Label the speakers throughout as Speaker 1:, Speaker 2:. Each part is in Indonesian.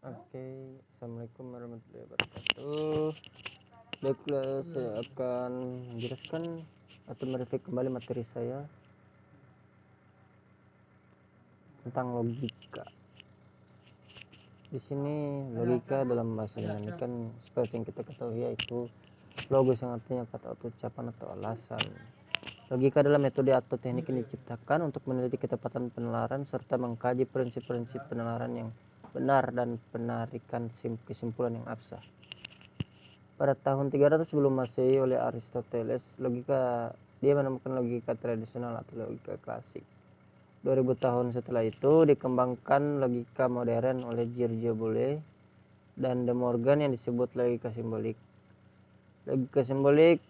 Speaker 1: Oke, assalamualaikum warahmatullahi wabarakatuh. Baiklah, saya akan menjelaskan atau mereview kembali materi saya tentang logika. Di sini logika dalam bahasa Yunani kan seperti yang kita ketahui yaitu logos yang artinya kata atau ucapan atau alasan. Logika adalah metode atau teknik yang diciptakan untuk meneliti ketepatan penalaran serta mengkaji prinsip-prinsip penalaran yang benar dan penarikan kesimpulan yang absah. Pada tahun 300 sebelum Masehi oleh Aristoteles, dia menemukan logika tradisional atau logika klasik. 2000 tahun setelah itu dikembangkan logika modern oleh Giorgio Bolle dan De Morgan yang disebut logika simbolik. Logika simbolik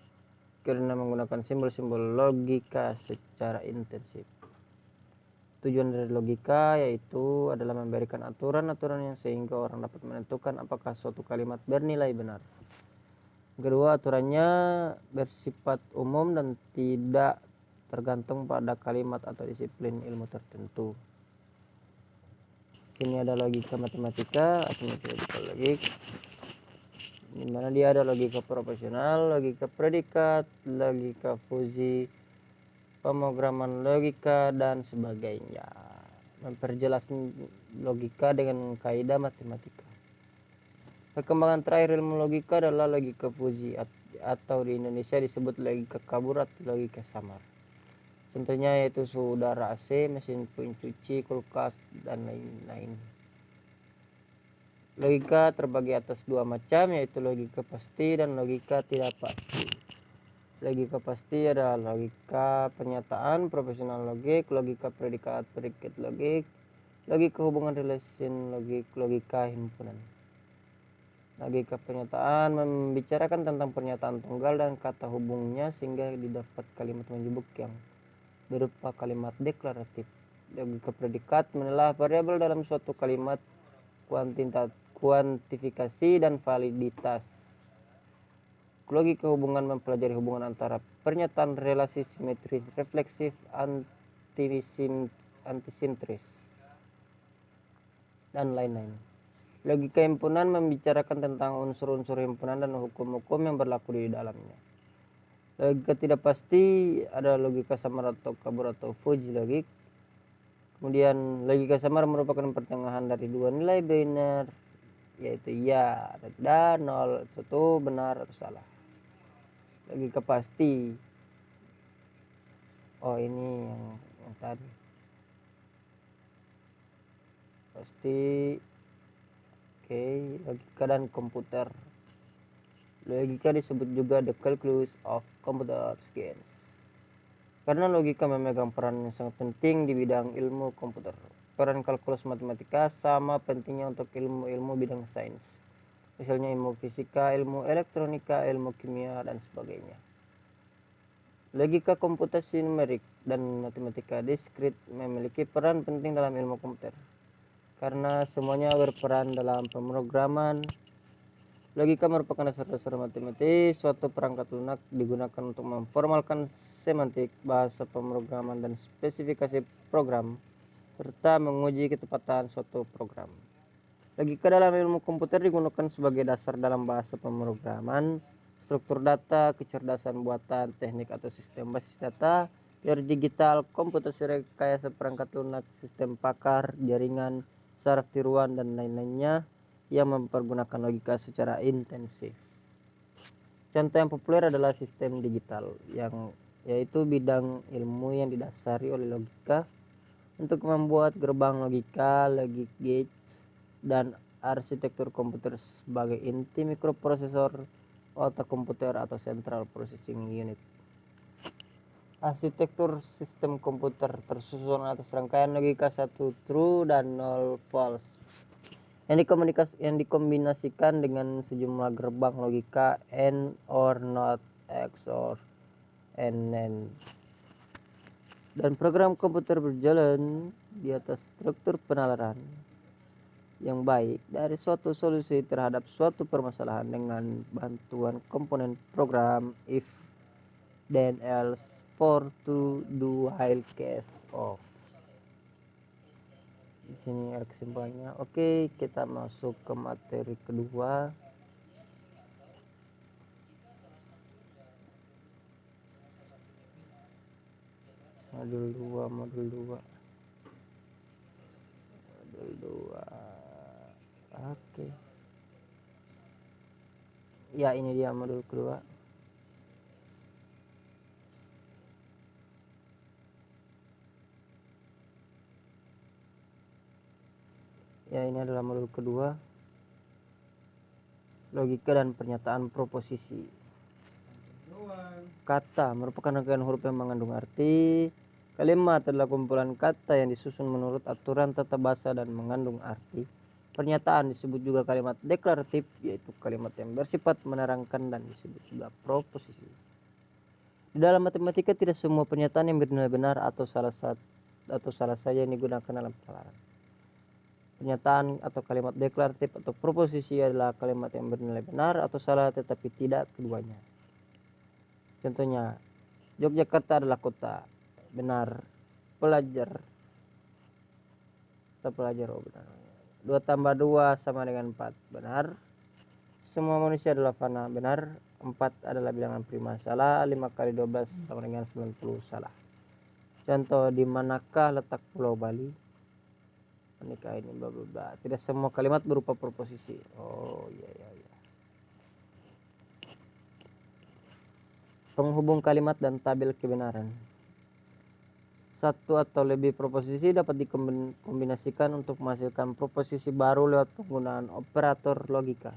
Speaker 1: karena menggunakan simbol-simbol logika secara intensif. Tujuan dari logika yaitu adalah memberikan aturan-aturan yang sehingga orang dapat menentukan apakah suatu kalimat bernilai benar. Kedua, aturannya bersifat umum dan tidak tergantung pada kalimat atau disiplin ilmu tertentu. Sini ada logika matematika atau mathematical logic, di mana dia ada logika proporsional, logika predikat, logika fuzzi, pemrograman logika dan sebagainya. Memperjelas logika dengan kaidah matematika. Perkembangan terakhir ilmu logika adalah logika fuzzi atau di Indonesia disebut logika kabur atau logika samar. Contohnya yaitu suhu udara AC, mesin pencuci, kulkas, dan lain-lain. Logika terbagi atas dua macam, yaitu logika pasti dan logika tidak pasti. Logika pasti adalah logika pernyataan, proporsional logik, logika predikat logik, logika hubungan relation logik, logika himpunan. Logika pernyataan membicarakan tentang pernyataan tunggal dan kata hubungnya sehingga didapat kalimat menjebuk yang berupa kalimat deklaratif. Logika predikat menelaah variabel dalam suatu kalimat, kuantifikasi dan validitas. Logika hubungan mempelajari hubungan antara pernyataan relasi simetris, refleksif, antisintris, dan lain-lain. Logika himpunan membicarakan tentang unsur-unsur himpunan dan hukum-hukum yang berlaku di dalamnya. Logika tidak pasti ada logika samar atau kabur atau fuzzy logik. Kemudian logika samar merupakan pertengahan dari dua nilai biner, yaitu ya atau tidak, nol satu, benar atau salah. Logika pasti, oh ini yang tadi pasti. Oke, logika dan komputer. Logika disebut juga the calculus of computer science karena logika memegang peran yang sangat penting di bidang ilmu komputer. Peran kalkulus matematika sama pentingnya untuk ilmu-ilmu bidang sains, misalnya ilmu fisika, ilmu elektronika, ilmu kimia, dan sebagainya. Logika komputasi numerik dan matematika diskrit memiliki peran penting dalam ilmu komputer karena semuanya berperan dalam pemrograman. Logika merupakan dasar-dasar matematis. Suatu perangkat lunak digunakan untuk memformalkan semantik, bahasa pemrograman, dan spesifikasi program, serta menguji ketepatan suatu program. Logika dalam ilmu komputer digunakan sebagai dasar dalam bahasa pemrograman, struktur data, kecerdasan buatan, teknik atau sistem basis data, teori digital, komputasi rekayasa perangkat lunak, sistem pakar, jaringan, saraf tiruan, dan lain-lainnya yang mempergunakan logika secara intensif. Contoh yang populer adalah sistem digital, yaitu bidang ilmu yang didasari oleh logika untuk membuat gerbang logika, logic gates, dan arsitektur komputer sebagai inti mikroprosesor, otak komputer atau central processing unit. Arsitektur sistem komputer tersusun atas rangkaian logika 1 true dan 0 false yang dikombinasikan dengan sejumlah gerbang logika AND, OR, NOT, XOR, and NAND. Dan program komputer berjalan di atas struktur penalaran yang baik dari suatu solusi terhadap suatu permasalahan dengan bantuan komponen program if, then, else, for, to, do, while, case, of. Di sini ada kesimpulannya. Oke, kita masuk ke materi kedua. Modul 2. Oke. Ya, ini dia modul kedua. Ya, ini adalah modul kedua. Logika dan pernyataan proposisi. Kata merupakan rangkaian huruf yang mengandung arti. Kalimat adalah kumpulan kata yang disusun menurut aturan tata bahasa dan mengandung arti. Pernyataan disebut juga kalimat deklaratif, yaitu kalimat yang bersifat menerangkan dan disebut juga proposisi. Di dalam matematika tidak semua pernyataan yang bernilai benar atau salah saja yang digunakan dalam pelajaran. Pernyataan atau kalimat deklaratif atau proposisi adalah kalimat yang bernilai benar atau salah tetapi tidak keduanya. Contohnya, Yogyakarta adalah kota. Benar. Pelajar. Oh benar. 2 tambah 2 sama dengan 4. Benar. Semua manusia adalah fana. Benar. 4 adalah bilangan prima. Salah. 5 kali 12 sama dengan 90. Salah. Contoh, di manakah letak Pulau Bali? Menikah ini bla bla bla. Tidak semua kalimat berupa proposisi. Oh iya. Penghubung kalimat dan tabel kebenaran. Satu atau lebih proposisi dapat dikombinasikan untuk menghasilkan proposisi baru lewat penggunaan operator logika.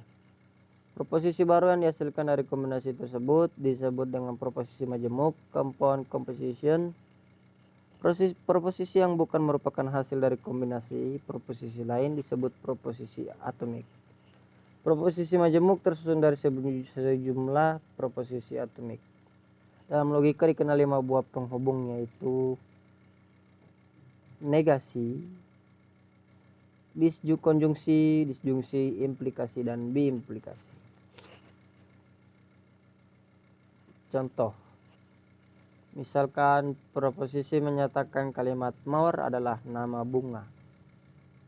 Speaker 1: Proposisi baru yang dihasilkan dari kombinasi tersebut disebut dengan proposisi majemuk, compound composition. Proposisi yang bukan merupakan hasil dari kombinasi proposisi lain disebut proposisi atomik. Proposisi majemuk tersusun dari sejumlah proposisi atomik. Dalam logika dikenal 5 buah penghubung, yaitu negasi, disjunksi, implikasi, dan biimplikasi. Contoh, misalkan proposisi menyatakan kalimat mawar adalah nama bunga,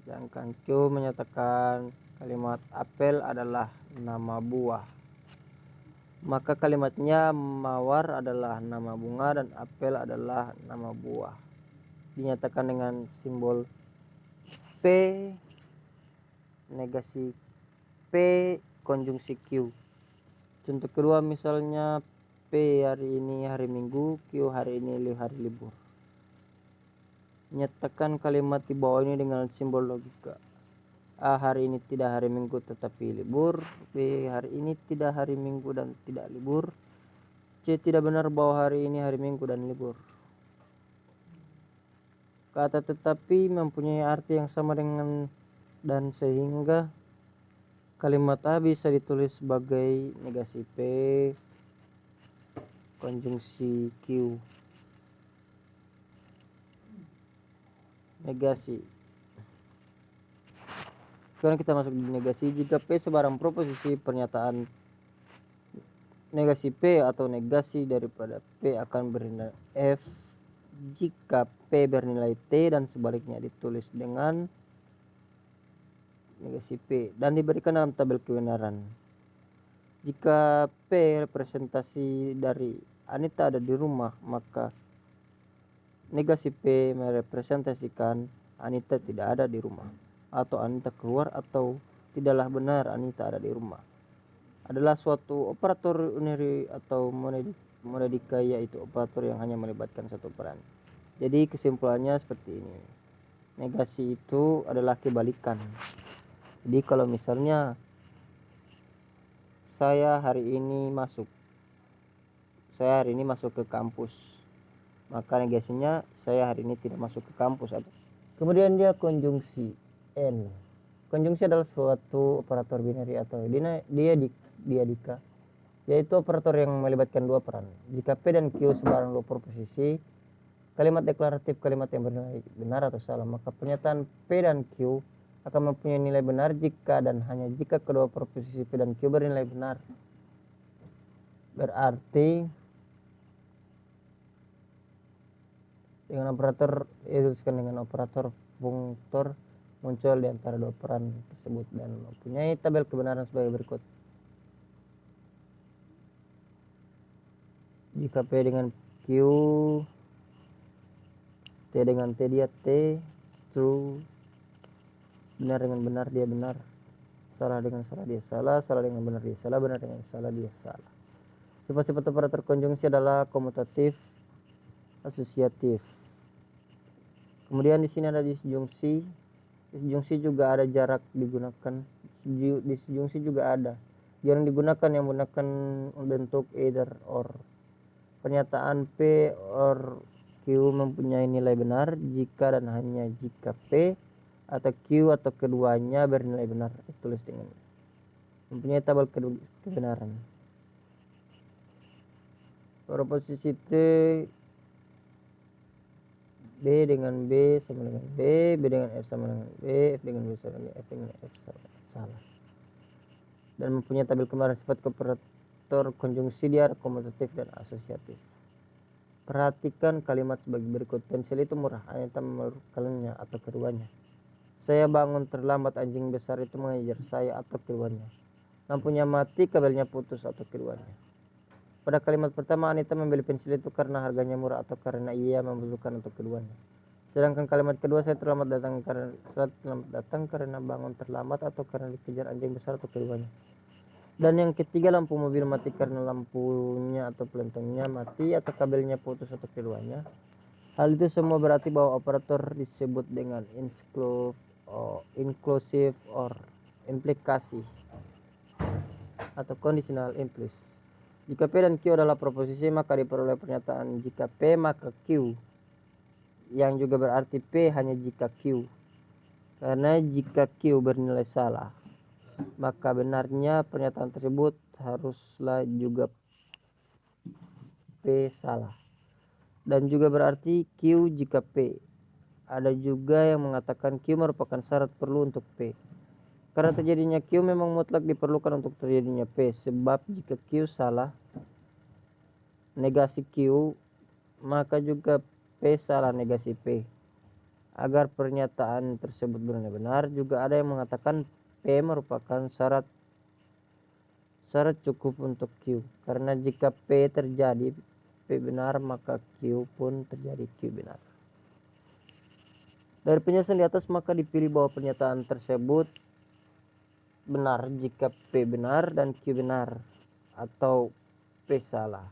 Speaker 1: sedangkan Q menyatakan kalimat apel adalah nama buah. Maka kalimatnya mawar adalah nama bunga dan apel adalah nama buah. Dinyatakan dengan simbol P, negasi P, konjungsi Q. Contoh kedua misalnya P hari ini hari Minggu, Q hari ini hari libur. Nyatakan kalimat di bawah ini dengan simbol logika. A hari ini tidak hari Minggu tetapi libur. B hari ini tidak hari Minggu dan tidak libur. C tidak benar bahwa hari ini hari Minggu dan libur. Kata tetapi mempunyai arti yang sama dengan dan sehingga kalimat A bisa ditulis sebagai negasi P, konjungsi Q. Negasi. Sekarang kita masuk di negasi. Jika P sebarang proposisi, pernyataan negasi P atau negasi daripada P akan bernilai F jika P bernilai T dan sebaliknya ditulis dengan negasi P dan diberikan dalam tabel kebenaran. Jika P representasi dari Anita ada di rumah, maka negasi P merepresentasikan Anita tidak ada di rumah, atau Anita keluar, atau tidaklah benar Anita ada di rumah. Adalah suatu operator unary atau monadika, yaitu operator yang hanya melibatkan satu peran. Jadi kesimpulannya seperti ini. Negasi itu adalah kebalikan. Jadi kalau misalnya saya hari ini masuk ke kampus, maka negasinya saya hari ini tidak masuk ke kampus. Kemudian dia konjungsi N. Konjungsi adalah suatu operator binary atau diadika, yaitu operator yang melibatkan dua peran. Jika P dan Q sebarang dua proposisi, kalimat deklaratif kalimat yang bernilai benar atau salah, maka pernyataan P dan Q akan mempunyai nilai benar jika dan hanya jika kedua proposisi P dan Q bernilai benar. Berarti dengan operator dituliskan dengan operator funktor muncul di antara dua peran tersebut dan mempunyai tabel kebenaran sebagai berikut. Jika P dengan Q, T dengan T dia T, true, benar dengan benar dia benar, salah dengan salah dia salah, salah dengan benar dia salah, benar dengan salah dia salah. Sifat-sifat operator konjungsi adalah komutatif, asosiatif. Kemudian di sini ada disjungsi. Disjungsi juga ada jarak digunakan. Disjungsi juga ada jarang digunakan yang menggunakan bentuk either or. Pernyataan P or Q mempunyai nilai benar jika dan hanya jika P atau Q atau keduanya bernilai benar. Ditulis dengan mempunyai tabel kebenaran. Proposisi T, B dengan B sama dengan B, B dengan F sama dengan B, F dengan B sama dengan F dengan F salah. Dan mempunyai tabel kebenaran sifat operator konjungsi dia komutatif dan asosiatif. Perhatikan kalimat sebagai berikut. Pensil itu murah, hanya tak memerlukannya atau keduanya. Saya bangun terlambat, anjing besar itu mengejar saya atau keduanya. Lampunya mati, kabelnya putus atau keduanya. Pada kalimat pertama, Anita membeli pensil itu karena harganya murah atau karena ia membutuhkan untuk keduanya. Sedangkan kalimat kedua, saya terlambat datang karena bangun terlambat atau karena dikejar anjing besar atau keduanya. Dan yang ketiga, lampu mobil mati karena lampunya atau pelentongnya mati atau kabelnya putus atau keduanya. Hal itu semua berarti bahwa operator disebut dengan inclusive or implikasi atau conditional implicit. Jika P dan Q adalah proposisi, maka diperoleh pernyataan jika P maka Q, yang juga berarti P hanya jika Q. Karena jika Q bernilai salah, maka benarnya pernyataan tersebut haruslah juga P salah. Dan juga berarti Q jika P. Ada juga yang mengatakan Q merupakan syarat perlu untuk P. Karena terjadinya Q memang mutlak diperlukan untuk terjadinya P. Sebab jika Q salah, negasi Q, maka juga P salah negasi P. Agar pernyataan tersebut benar-benar, juga ada yang mengatakan P merupakan syarat cukup untuk Q. Karena jika P terjadi P benar, maka Q pun terjadi Q benar. Dari penjelasan di atas maka dipilih bahwa pernyataan tersebut benar jika P benar dan Q benar, atau P salah.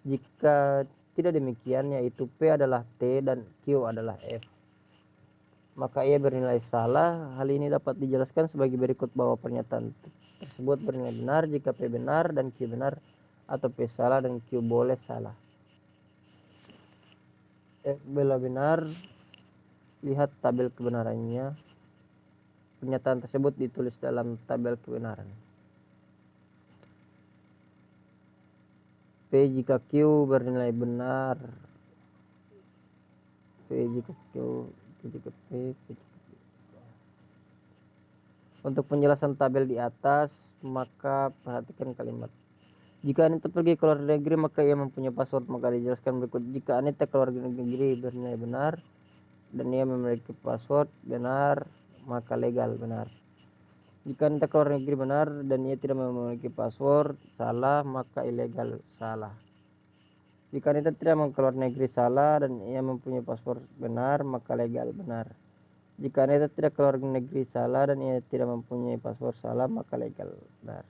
Speaker 1: Jika tidak demikian, yaitu P adalah T dan Q adalah F, maka ia bernilai salah. Hal ini dapat dijelaskan sebagai berikut bahwa pernyataan tersebut bernilai benar jika P benar dan Q benar, atau P salah dan Q boleh salah. F bila benar, lihat tabel kebenarannya. Pernyataan tersebut ditulis dalam tabel kebenaran. P jika Q bernilai benar, P jika Q, P jika P, P jika Q. Untuk penjelasan tabel di atas, maka perhatikan kalimat. Jika Anita pergi ke luar negeri, maka ia mempunyai password. Maka dijelaskan berikut. Jika Anita ke luar negeri bernilai benar dan ia memiliki password benar, maka legal benar. Jika Anita ke luar negeri benar dan ia tidak memiliki password salah, maka ilegal salah. Jika Anita tidak mau ke luar negeri salah dan ia mempunyai password benar, maka legal benar. Jika Anita tidak ke luar negeri salah dan ia tidak mempunyai password salah, maka legal benar.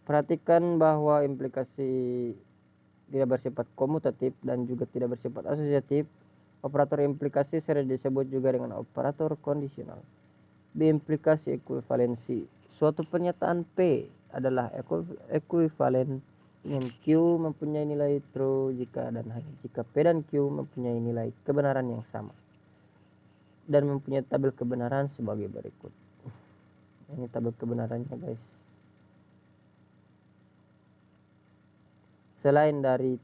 Speaker 1: Perhatikan bahwa implikasi tidak bersifat komutatif dan juga tidak bersifat asosiatif. Operator implikasi sering disebut juga dengan operator kondisional. B. Implikasi ekuivalensi. Suatu pernyataan P adalah ekuivalen dengan Q mempunyai nilai true jika dan hanya jika P dan Q mempunyai nilai kebenaran yang sama dan mempunyai tabel kebenaran sebagai berikut. Ini tabel kebenarannya, guys. Selain dari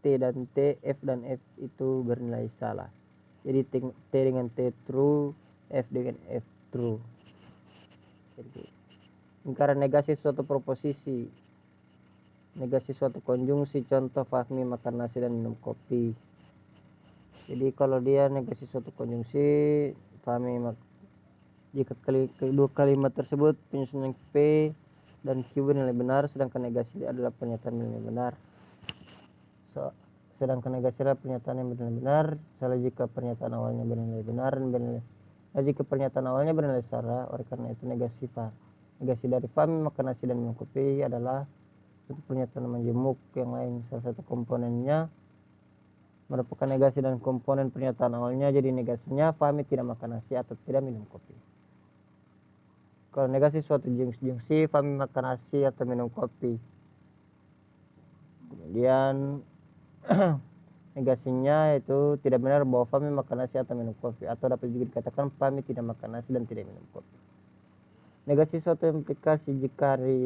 Speaker 1: T dan T, F dan F itu bernilai salah. Jadi T dengan T true, F dengan F true. Jadi, ingkaran negasi suatu proposisi, negasi suatu konjungsi, contoh Fahmi makan nasi dan minum kopi. Jadi kalau dia negasi suatu konjungsi, jika kedua kalimat tersebut penyusunan P dan Q bernilai benar, sedangkan negasi adalah pernyataan bernilai benar. Sedangkan negasi adalah pernyataan yang bernilai benar salah jika pernyataan awalnya bernilai benar dan jika pernyataan awalnya bernilai salah. Oleh karena itu negasi dari Fahmi makan nasi dan minum kopi adalah suatu pernyataan majemuk yang lain. Salah satu komponennya merupakan negasi dan komponen pernyataan awalnya. Jadi negasinya Fahmi tidak makan nasi atau tidak minum kopi. Kalau negasi suatu junksi Fahmi makan nasi atau minum kopi. Kemudian negasinya itu tidak benar bahwa Fahmi makan nasi atau minum kopi, atau dapat juga dikatakan Fahmi tidak makan nasi dan tidak minum kopi. Negasi suatu implikasi jika hari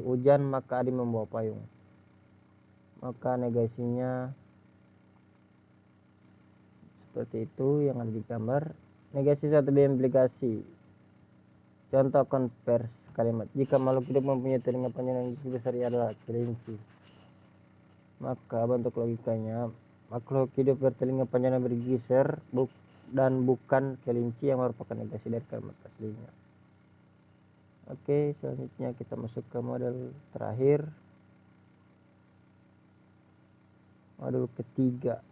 Speaker 1: hujan maka Adi membawa payung. Maka negasinya seperti itu yang ada di gambar. Negasi suatu implikasi. Contoh konvers kalimat. Jika makhluk hidup mempunyai telinga panjang dan gigi besar, ia adalah kelinci. Maka bentuk logikanya, makhluk hidup bertelinga panjang dan bergigi besar dan bukan kelinci yang merupakan negasi dari kalimat aslinya. Oke, selanjutnya kita masuk ke model terakhir. Model ketiga.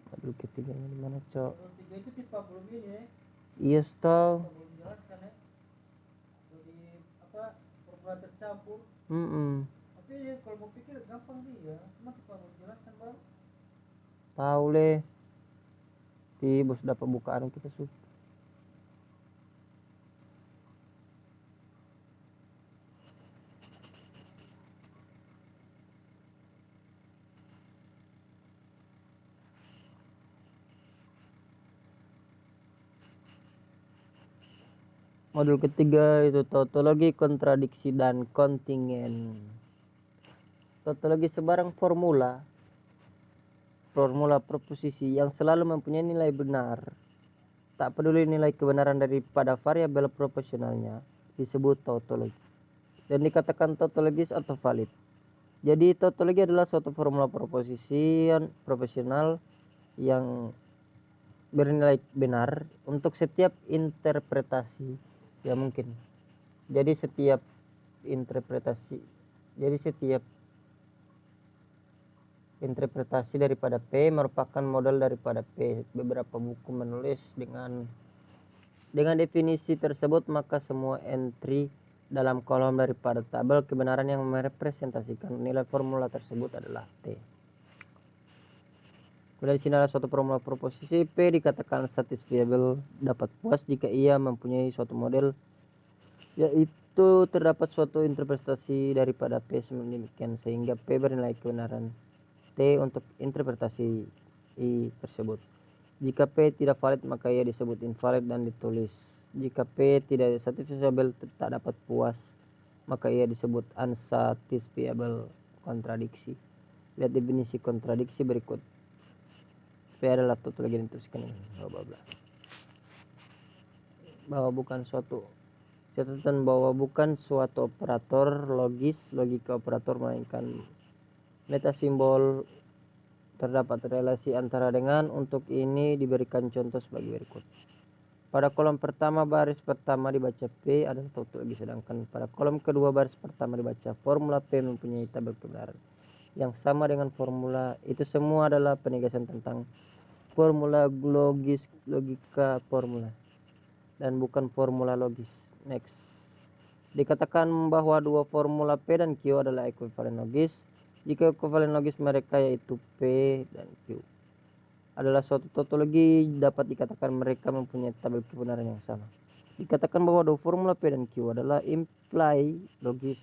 Speaker 1: Model ketiga di mana, Cok?
Speaker 2: Model 3 itu pipa belum ini ya.
Speaker 1: Iya, tahu.
Speaker 2: Belum jelaskan ya. Jadi formula tercampur. Tapi ya, kalau mau pikir gampang sih ya. Cuma pipa belum jelaskan baru.
Speaker 1: Tahu leh. Di bos dapat bukaan kita su. Modul ketiga itu tautologi, kontradiksi, dan kontingen. Tautologi sebarang formula proposisi yang selalu mempunyai nilai benar, tak peduli nilai kebenaran daripada variabel proporsionalnya, disebut tautologi dan dikatakan tautologis atau valid. Jadi tautologi adalah suatu formula proporsional yang bernilai benar untuk setiap interpretasi yang mungkin. Jadi setiap interpretasi daripada P merupakan model daripada P. Beberapa buku menulis dengan definisi tersebut, maka semua entry dalam kolom daripada tabel kebenaran yang merepresentasikan nilai formula tersebut adalah T. Kemudian di sini adalah suatu formula proposisi P dikatakan satisfiable, dapat puas jika ia mempunyai suatu model, yaitu terdapat suatu interpretasi daripada P sedemikian sehingga P bernilai kebenaran T untuk interpretasi I tersebut. Jika P tidak valid maka ia disebut invalid dan ditulis. Jika P tidak satisfiable, tak dapat puas, maka ia disebut unsatisfiable, kontradiksi. Lihat definisi kontradiksi berikut. P adalah tautologi yang dituliskan ini. Catatan bahwa bukan suatu operator logika operator, melainkan metasimbol terdapat relasi antara dengan. Untuk ini diberikan contoh sebagai berikut. Pada kolom pertama baris pertama dibaca P adalah tautologi, sedangkan pada kolom kedua baris pertama dibaca formula P mempunyai tabel kebenaran yang sama dengan formula itu. Semua adalah penegasan tentang formula logika formula dan bukan formula logis. Next. Dikatakan bahwa dua formula P dan Q adalah ekuivalen logis jika ekuivalen logis mereka yaitu P dan Q adalah suatu tautologi. Dapat dikatakan mereka mempunyai tabel kebenaran yang sama. Dikatakan bahwa dua formula P dan Q adalah imply logis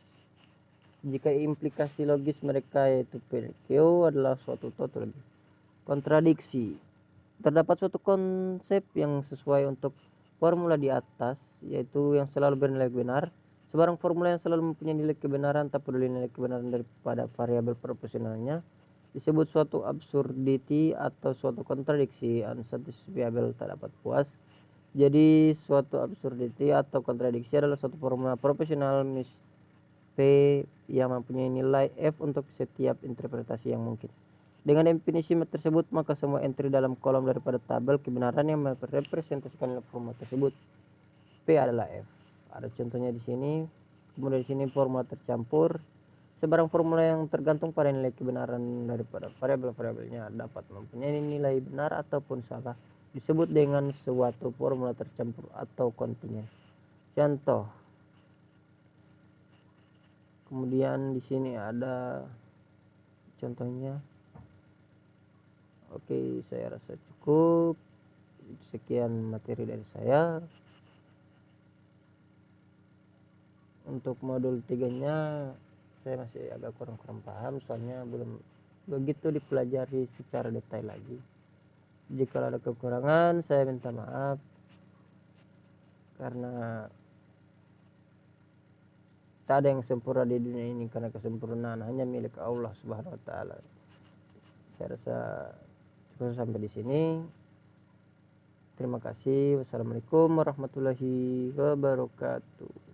Speaker 1: jika implikasi logis mereka yaitu P dan Q adalah suatu tautologi. Kontradiksi. Terdapat suatu konsep yang sesuai untuk formula di atas, yaitu yang selalu bernilai benar. Sebarang formula yang selalu mempunyai nilai kebenaran tak peduli nilai kebenaran daripada variabel proporsionalnya disebut suatu absurdity atau suatu kontradiksi. Unsatisfiable, tak dapat puas. Jadi suatu absurdity atau kontradiksi adalah suatu formula proporsional P yang mempunyai nilai F untuk setiap interpretasi yang mungkin. Dengan definisi tersebut, maka semua entry dalam kolom daripada tabel kebenaran yang merepresentasikan formula tersebut. P adalah F. Ada contohnya di sini. Kemudian di sini formula tercampur. Sebarang formula yang tergantung pada nilai kebenaran daripada variabel-variabelnya dapat mempunyai nilai benar ataupun salah, disebut dengan suatu formula tercampur atau kontingen. Contoh. Kemudian di sini ada contohnya. Oke, saya rasa cukup. Sekian materi dari saya. Untuk modul 3-nya saya masih agak kurang paham, soalnya belum begitu dipelajari secara detail lagi. Jika ada kekurangan, saya minta maaf, karena tak ada yang sempurna di dunia ini, karena kesempurnaan hanya milik Allah Subhanahu wa taala. Saya rasa cukup sampai di sini. Terima kasih. Wassalamualaikum warahmatullahi wabarakatuh.